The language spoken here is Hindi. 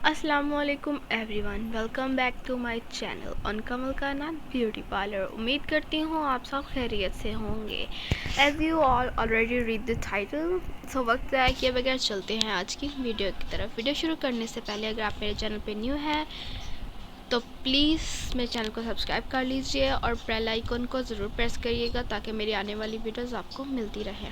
अस्सलामुअलैकुम everyone, welcome back to my channel on Kamal का नाम ब्यूटी पार्लर। उम्मीद करती हूँ आप सब खैरियत से होंगे। As you all already read the title, so वक्त ज़ाया किए बगैर चलते हैं आज की वीडियो की तरफ। वीडियो शुरू करने से पहले अगर आप मेरे चैनल पे न्यू हैं तो प्लीज़ मेरे चैनल को सब्सक्राइब कर लीजिए और बेल आइकन को ज़रूर प्रेस करिएगा ताकि मेरी आने वाली वीडियोज़ आपको मिलती रहे।